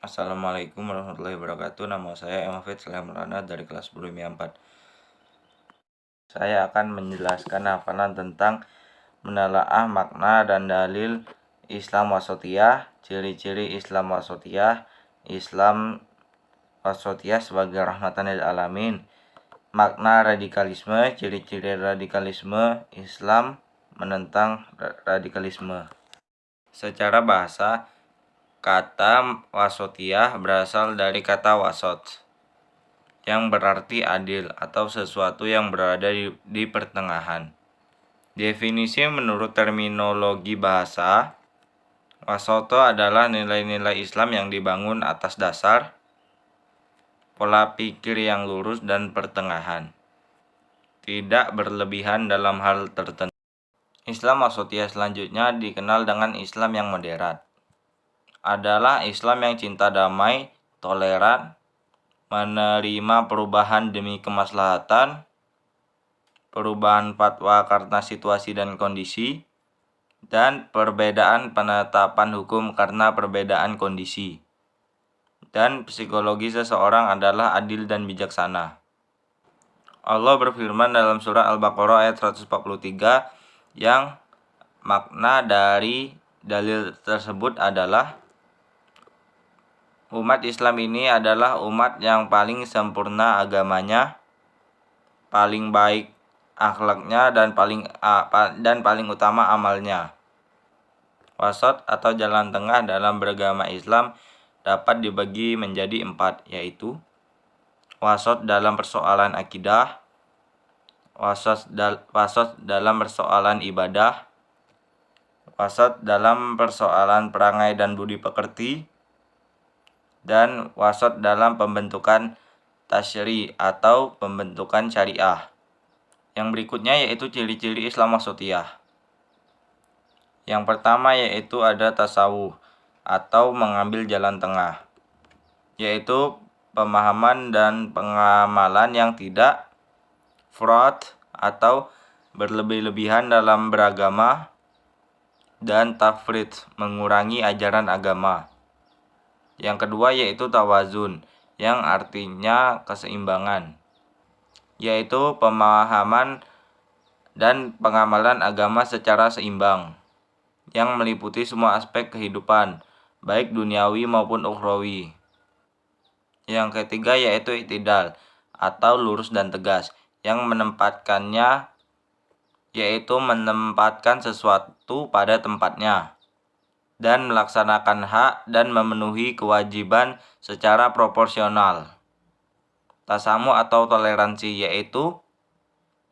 Assalamualaikum warahmatullahi wabarakatuh. Nama saya Emafit Sulaiman dari kelas Bulimia 4. Saya akan menjelaskan hafalan tentang menelaah makna dan dalil Islam Wasatiyah, ciri-ciri Islam Wasatiyah, Islam Wasatiyah sebagai rahmatan lil alamin, makna radikalisme, ciri-ciri radikalisme, Islam menentang radikalisme. Secara bahasa, kata wasatiyah berasal dari kata wasat, yang berarti adil atau sesuatu yang berada di pertengahan. Definisi menurut terminologi bahasa, wasoto adalah nilai-nilai Islam yang dibangun atas dasar pola pikir yang lurus dan pertengahan, tidak berlebihan dalam hal tertentu. Islam wasatiyah selanjutnya dikenal dengan Islam yang moderat. Adalah Islam yang cinta damai, toleran, menerima perubahan demi kemaslahatan, perubahan fatwa karena situasi dan kondisi, dan perbedaan penetapan hukum karena perbedaan kondisi. Dan psikologi seseorang adalah adil dan bijaksana. Allah berfirman dalam surah Al-Baqarah ayat 143 yang makna dari dalil tersebut adalah umat Islam ini adalah umat yang paling sempurna agamanya, paling baik akhlaknya, dan paling utama amalnya. Wasat atau jalan tengah dalam beragama Islam dapat dibagi menjadi 4, yaitu wasat dalam persoalan akidah, wasat dalam persoalan ibadah, wasat dalam persoalan perangai dan budi pekerti, dan wasat dalam pembentukan tasyri atau pembentukan syariah. Yang berikutnya yaitu ciri-ciri Islam wasatiyah. Yang pertama yaitu ada tasawuf atau mengambil jalan tengah, yaitu pemahaman dan pengamalan yang tidak fraud atau berlebih-lebihan dalam beragama, dan tafrid, mengurangi ajaran agama. Yang kedua yaitu tawazun, yang artinya keseimbangan, yaitu pemahaman dan pengamalan agama secara seimbang, yang meliputi semua aspek kehidupan, baik duniawi maupun ukhrawi. Yang ketiga yaitu i'tidal, atau lurus dan tegas, yang menempatkan sesuatu pada tempatnya, dan melaksanakan hak dan memenuhi kewajiban secara proporsional. Tasamu atau toleransi, yaitu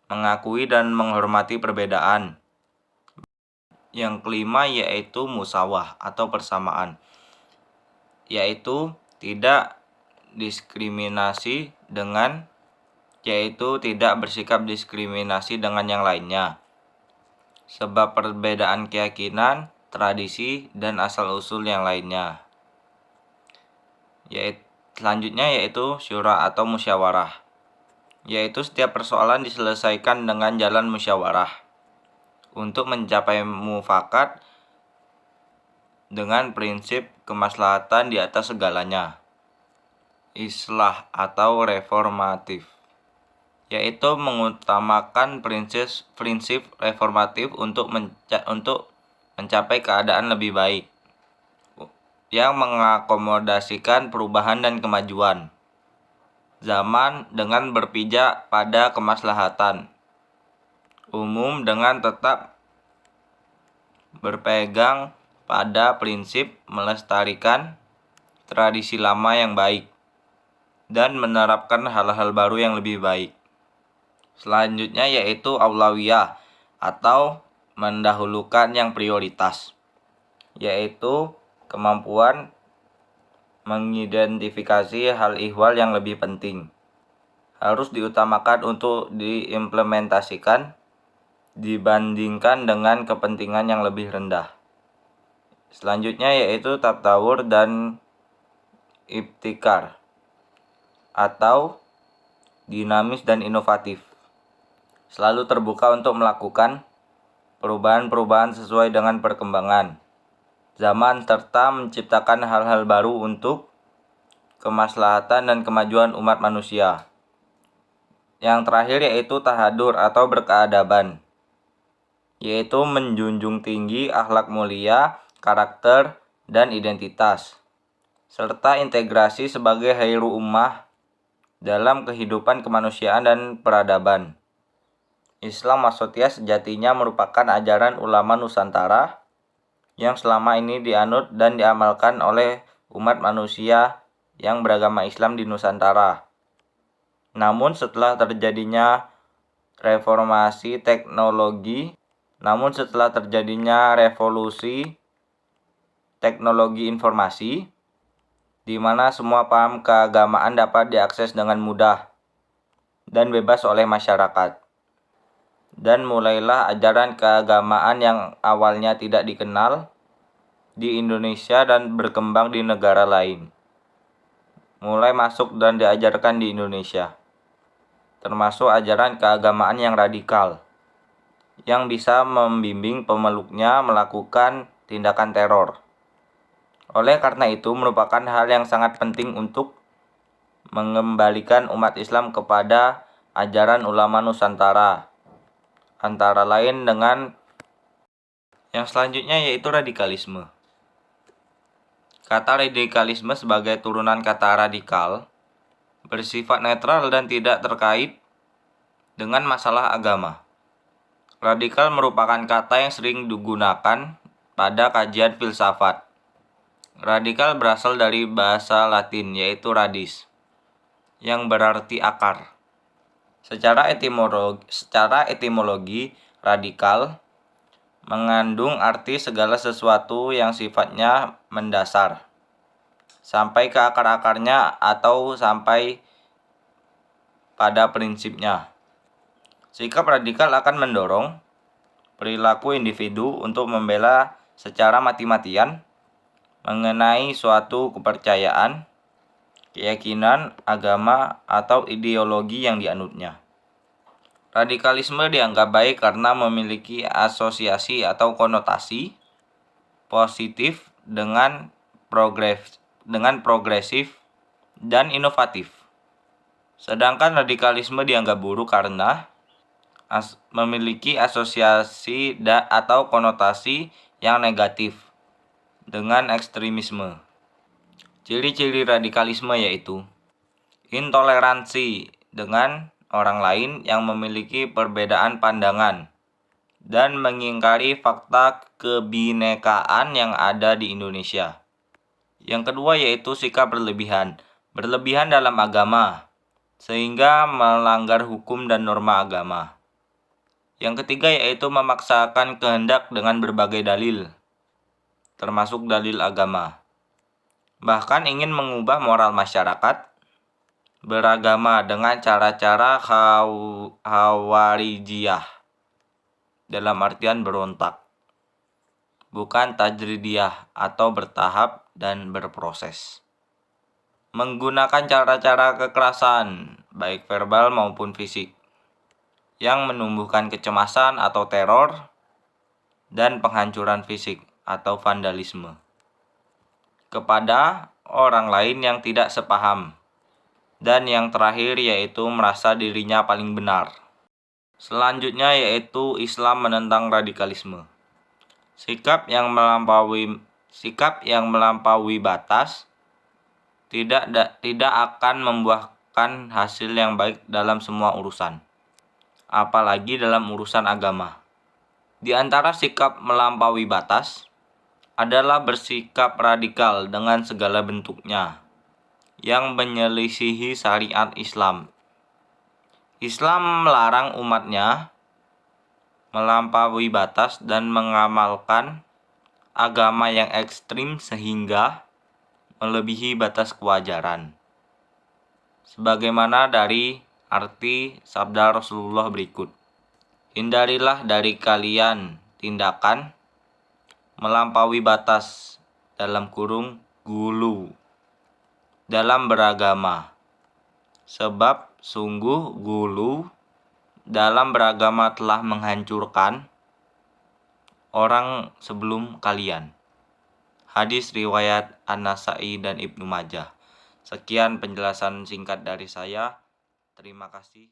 mengakui dan menghormati perbedaan. Yang kelima yaitu musawah atau persamaan, yaitu tidak bersikap diskriminasi dengan yang lainnya, sebab perbedaan keyakinan, tradisi, dan asal-usul yang lainnya. Selanjutnya yaitu syura atau musyawarah, yaitu setiap persoalan diselesaikan dengan jalan musyawarah untuk mencapai mufakat dengan prinsip kemaslahatan di atas segalanya. Islah atau reformatif, yaitu mengutamakan prinsip reformatif untuk mencapai keadaan lebih baik, yang mengakomodasikan perubahan dan kemajuan zaman dengan berpijak pada kemaslahatan umum dengan tetap berpegang pada prinsip melestarikan tradisi lama yang baik dan menerapkan hal-hal baru yang lebih baik. Selanjutnya yaitu aulawiyah atau mendahulukan yang prioritas, yaitu kemampuan mengidentifikasi hal ihwal yang lebih penting harus diutamakan untuk diimplementasikan dibandingkan dengan kepentingan yang lebih rendah. Selanjutnya yaitu tatawur dan ibtikar atau dinamis dan inovatif, selalu terbuka untuk melakukan perubahan-perubahan sesuai dengan perkembangan zaman serta menciptakan hal-hal baru untuk kemaslahatan dan kemajuan umat manusia. Yang terakhir yaitu tahadur atau berkeadaban, yaitu menjunjung tinggi akhlak mulia, karakter, dan identitas, serta integrasi sebagai khairu ummah dalam kehidupan kemanusiaan dan peradaban. Islam Wasatiyah sejatinya merupakan ajaran ulama Nusantara yang selama ini dianut dan diamalkan oleh umat manusia yang beragama Islam di Nusantara. Namun setelah terjadinya revolusi teknologi informasi, di mana semua paham keagamaan dapat diakses dengan mudah dan bebas oleh masyarakat. Dan mulailah ajaran keagamaan yang awalnya tidak dikenal di Indonesia dan berkembang di negara lain, mulai masuk dan diajarkan di Indonesia, termasuk ajaran keagamaan yang radikal, yang bisa membimbing pemeluknya melakukan tindakan teror. Oleh karena itu, merupakan hal yang sangat penting untuk mengembalikan umat Islam kepada ajaran ulama Nusantara, antara lain dengan yang selanjutnya yaitu radikalisme. Kata radikalisme sebagai turunan kata radikal bersifat netral dan tidak terkait dengan masalah agama. Radikal merupakan kata yang sering digunakan pada kajian filsafat. Radikal berasal dari bahasa Latin yaitu radis, yang berarti akar. Secara etimologi, radikal mengandung arti segala sesuatu yang sifatnya mendasar, sampai ke akar-akarnya atau sampai pada prinsipnya. Sikap radikal akan mendorong perilaku individu untuk membela secara mati-matian mengenai suatu kepercayaan, keyakinan, agama, atau ideologi yang dianutnya. Radikalisme dianggap baik karena memiliki asosiasi atau konotasi positif dengan progresif dan inovatif. Sedangkan radikalisme dianggap buruk karena memiliki asosiasi atau konotasi yang negatif dengan ekstremisme. Ciri-ciri radikalisme yaitu intoleransi dengan orang lain yang memiliki perbedaan pandangan dan mengingkari fakta kebinekaan yang ada di Indonesia. Yang kedua yaitu sikap berlebihan dalam agama, sehingga melanggar hukum dan norma agama. Yang ketiga yaitu memaksakan kehendak dengan berbagai dalil, termasuk dalil agama. Bahkan ingin mengubah moral masyarakat beragama dengan cara-cara Khawarijiyah, dalam artian berontak, bukan tajridiyah atau bertahap dan berproses. Menggunakan cara-cara kekerasan, baik verbal maupun fisik, yang menumbuhkan kecemasan atau teror, dan penghancuran fisik atau vandalisme kepada orang lain yang tidak sepaham. Dan yang terakhir yaitu merasa dirinya paling benar. Selanjutnya yaitu Islam menentang radikalisme. Sikap yang melampaui batas tidak akan membuahkan hasil yang baik dalam semua urusan, apalagi dalam urusan agama. Di antara sikap melampaui batas adalah bersikap radikal dengan segala bentuknya yang menyelisihi syariat Islam. Islam melarang umatnya melampaui batas dan mengamalkan agama yang ekstrim sehingga melebihi batas kewajaran. Sebagaimana dari arti sabda Rasulullah berikut. Hindarilah dari kalian tindakan melampaui batas (gulu) dalam beragama, sebab sungguh gulu dalam beragama telah menghancurkan orang sebelum kalian. Hadis riwayat An-Nasa'i dan Ibnu Majah. Sekian penjelasan singkat dari saya. Terima kasih.